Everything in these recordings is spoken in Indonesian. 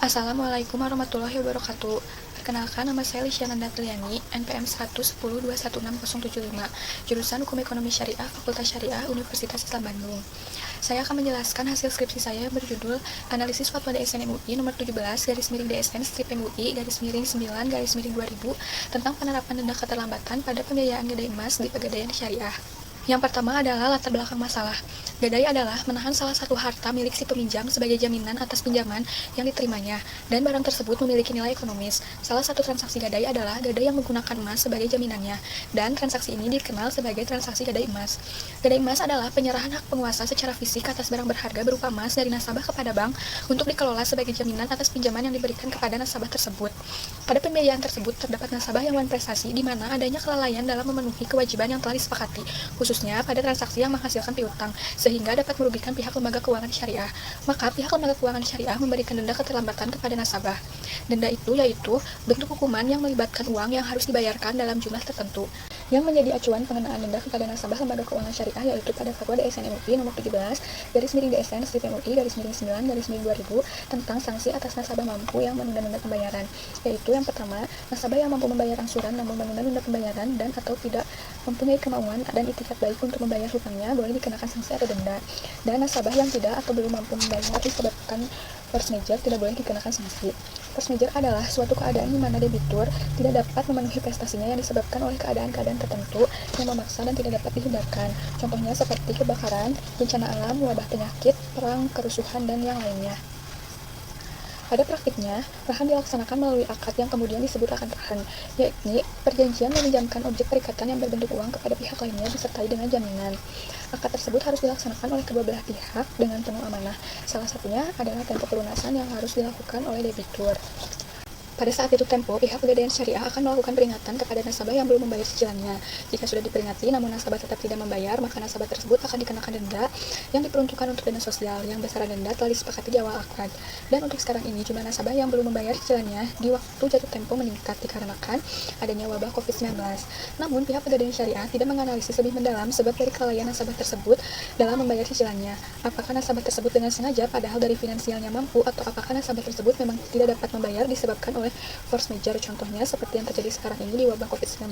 Assalamualaikum warahmatullahi wabarakatuh. Perkenalkan, nama saya Lisyana Datriani, NPM 110216075, jurusan Hukum Ekonomi Syariah, Fakultas Syariah, Universitas Islam Bandung. Saya akan menjelaskan hasil skripsi saya yang berjudul Analisis Fatwa DSN MUI nomor 17/DSN/MUI/9/2000 tentang penerapan denda keterlambatan pada pembiayaan gadai emas di Pegadaian Syariah. Yang pertama adalah latar belakang masalah. Gadai adalah menahan salah satu harta milik si peminjam sebagai jaminan atas pinjaman yang diterimanya, dan barang tersebut memiliki nilai ekonomis. Salah satu transaksi gadai adalah gadai yang menggunakan emas sebagai jaminannya, dan transaksi ini dikenal sebagai transaksi gadai emas. Gadai emas adalah penyerahan hak penguasa secara fisik atas barang berharga berupa emas dari nasabah kepada bank untuk dikelola sebagai jaminan atas pinjaman yang diberikan kepada nasabah tersebut. Pada pembiayaan tersebut terdapat nasabah yang prestasi di mana adanya kelalaian dalam memenuhi kewajiban yang telah disepakati, khususnya pada transaksi yang menghasilkan piutang, sehingga dapat merugikan pihak lembaga keuangan syariah. Maka pihak lembaga keuangan syariah memberikan denda keterlambatan kepada nasabah. Denda itu yaitu bentuk hukuman yang melibatkan uang yang harus dibayarkan dalam jumlah tertentu. Yang menjadi acuan pengenaan denda kepada nasabah lembaga keuangan syariah yaitu pada Fatwa DSN MUI nomor 17/DSN/MUI/9/2000 tentang sanksi atas nasabah mampu yang menunda-nunda pembayaran, yaitu yang pertama, nasabah yang mampu membayar angsuran namun menunda-nunda pembayaran dan atau tidak mempunyai kemauan dan itikat baik untuk membayar hutangnya boleh dikenakan sanksi atau denda, dan nasabah yang tidak atau belum mampu membayar disebabkan force majeure tidak boleh dikenakan sanksi. Force majeure adalah suatu keadaan di mana debitur tidak dapat memenuhi prestasinya yang disebabkan oleh keadaan-keadaan tertentu yang memaksa dan tidak dapat dihindarkan. Contohnya seperti kebakaran, bencana alam, wabah penyakit, perang, kerusuhan, dan yang lainnya. Pada praktiknya, rahan dilaksanakan melalui akad yang kemudian disebut akad rahan, yakni perjanjian meminjamkan objek perikatan yang berbentuk uang kepada pihak lainnya disertai dengan jaminan. Akad tersebut harus dilaksanakan oleh kedua belah pihak dengan penuh amanah. Salah satunya adalah tempo pelunasan yang harus dilakukan oleh debitur. Pada saat itu tempo, pihak Pegadaian Syariah akan melakukan peringatan kepada nasabah yang belum membayar cicilannya. Jika sudah diperingati namun nasabah tetap tidak membayar, maka nasabah tersebut akan dikenakan denda yang diperuntukkan untuk dana sosial, yang besaran denda telah disepakati di awal akad. Dan untuk sekarang ini, jumlah nasabah yang belum membayar cicilannya di waktu jatuh tempo meningkat dikarenakan adanya wabah COVID-19. Namun, pihak Pegadaian Syariah tidak menganalisis lebih mendalam sebab dari kelalaian nasabah tersebut dalam membayar cicilannya. Apakah nasabah tersebut dengan sengaja padahal dari finansialnya mampu, atau apakah nasabah tersebut memang tidak dapat membayar disebabkan oleh force majeure, contohnya seperti yang terjadi sekarang ini di wabah COVID-19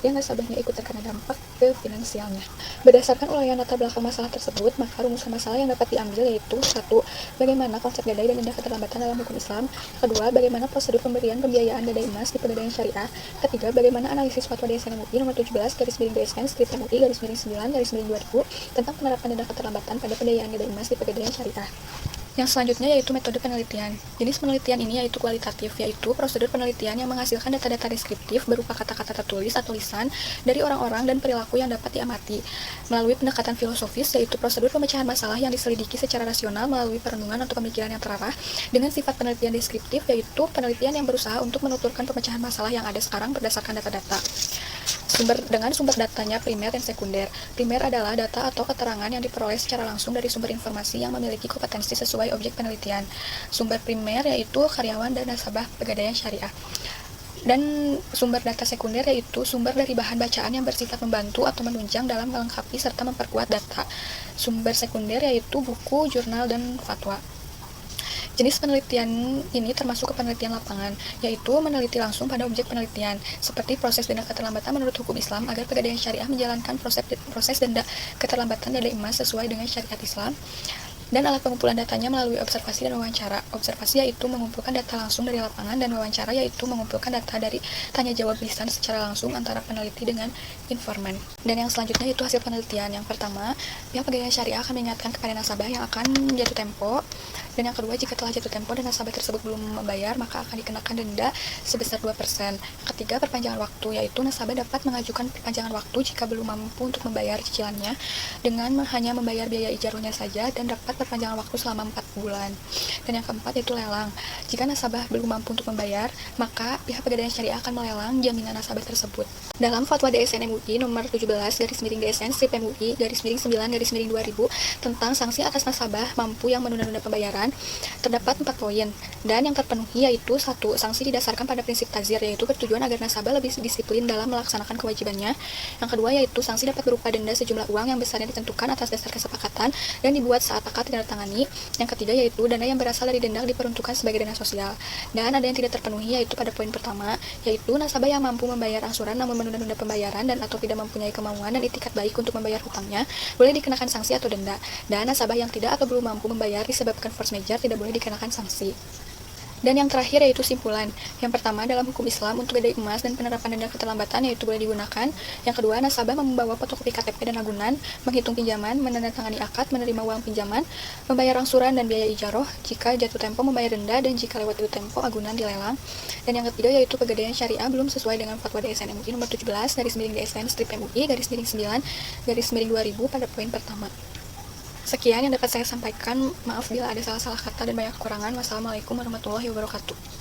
yang nasabahnya ikut terkena dampak ke finansialnya. Berdasarkan uraian latar belakang masalah tersebut, maka rumusan masalah yang dapat diambil yaitu 1. Bagaimana konsep gadai dan denda keterlambatan dalam hukum Islam. Kedua, bagaimana prosedur pemberian pembiayaan gadai emas di Pegadaian Syariah. Ketiga, bagaimana analisis Fatwa DSN MUI nomor 17/DSN/MUI/9/2000 tentang penerapan denda keterlambatan pada pembiayaan gadai emas di Pegadaian Syariah. Yang selanjutnya yaitu metode penelitian. Jenis penelitian ini yaitu kualitatif, yaitu prosedur penelitian yang menghasilkan data-data deskriptif berupa kata-kata tertulis atau lisan dari orang-orang dan perilaku yang dapat diamati. Melalui pendekatan filosofis, yaitu prosedur pemecahan masalah yang diselidiki secara rasional melalui perenungan atau pemikiran yang terarah. Dengan sifat penelitian deskriptif, yaitu penelitian yang berusaha untuk menuturkan pemecahan masalah yang ada sekarang berdasarkan data-data. Dengan sumber datanya primer dan sekunder. Primer adalah data atau keterangan yang diperoleh secara langsung dari sumber informasi yang memiliki kompetensi sesuai objek penelitian. Sumber primer yaitu karyawan dan nasabah Pegadaian Syariah. Dan sumber data sekunder yaitu sumber dari bahan bacaan yang bersifat membantu atau menunjang dalam melengkapi serta memperkuat data. Sumber sekunder yaitu buku, jurnal, dan fatwa. Jenis penelitian ini termasuk ke penelitian lapangan, yaitu meneliti langsung pada objek penelitian, seperti proses denda keterlambatan menurut hukum Islam agar Pegadaian Syariah menjalankan proses denda keterlambatan gadai emas sesuai dengan syariat Islam. Dan alat pengumpulan datanya melalui observasi dan wawancara. Observasi yaitu mengumpulkan data langsung dari lapangan, dan wawancara yaitu mengumpulkan data dari tanya jawab lisan secara langsung antara peneliti dengan informan. Dan yang selanjutnya itu hasil penelitian. Yang pertama, pihak Pegadaian Syariah akan mengingatkan kepada nasabah yang akan jatuh tempo. Dan yang kedua, jika telah jatuh tempo dan nasabah tersebut belum membayar, maka akan dikenakan denda sebesar 2%. Ketiga, perpanjangan waktu, yaitu nasabah dapat mengajukan perpanjangan waktu jika belum mampu untuk membayar cicilannya dengan hanya membayar biaya ijarahnya saja, dan dapat perpanjangan waktu selama 4 bulan. Dan yang keempat yaitu lelang. Jika nasabah belum mampu untuk membayar, maka pihak Pegadaian Syariah akan melelang jaminan nasabah tersebut. Dalam Fatwa DSN MUI nomor 17/DSN/MUI/9/2000 tentang sanksi atas nasabah mampu yang menunda-nunda pembayaran, keterlambatan, terdapat 4 poin. Dan yang terpenuhi yaitu 1. Sanksi didasarkan pada prinsip tazir, yaitu bertujuan agar nasabah lebih disiplin dalam melaksanakan kewajibannya. Yang kedua yaitu sanksi dapat berupa denda sejumlah uang yang besarnya ditentukan atas dasar kesepakatan dan dibuat saat akad ditandatangani. Yang ketiga yaitu dana yang berasal dari denda diperuntukkan sebagai dana sosial. Dan ada yang tidak terpenuhi yaitu pada poin pertama, yaitu nasabah yang mampu membayar angsuran namun menunda-nunda pembayaran dan atau tidak mempunyai kemauan dan itikat baik untuk membayar hutangnya, boleh dikenakan sanksi atau denda. Dan nasabah yang tidak atau belum mampu membayar disebabkan force majeure tidak boleh dikenakan sanksi. Dan yang terakhir yaitu simpulan. Yang pertama, dalam hukum Islam untuk gadai emas dan penerapan denda keterlambatan yaitu boleh digunakan. Yang kedua, nasabah membawa fotokopi KTP dan agunan, menghitung pinjaman, menandatangani akad, menerima uang pinjaman, membayar angsuran dan biaya ijaroh, jika jatuh tempo membayar denda dan jika lewat itu tempo agunan dilelang. Dan yang ketiga yaitu pegadaian syariah belum sesuai dengan fatwa DSN MUI nomor 17 /DSN strip MUI /9 /2000 pada poin pertama. Sekian yang dapat saya sampaikan. Maaf bila ada salah-salah kata dan banyak kekurangan. Wassalamualaikum warahmatullahi wabarakatuh.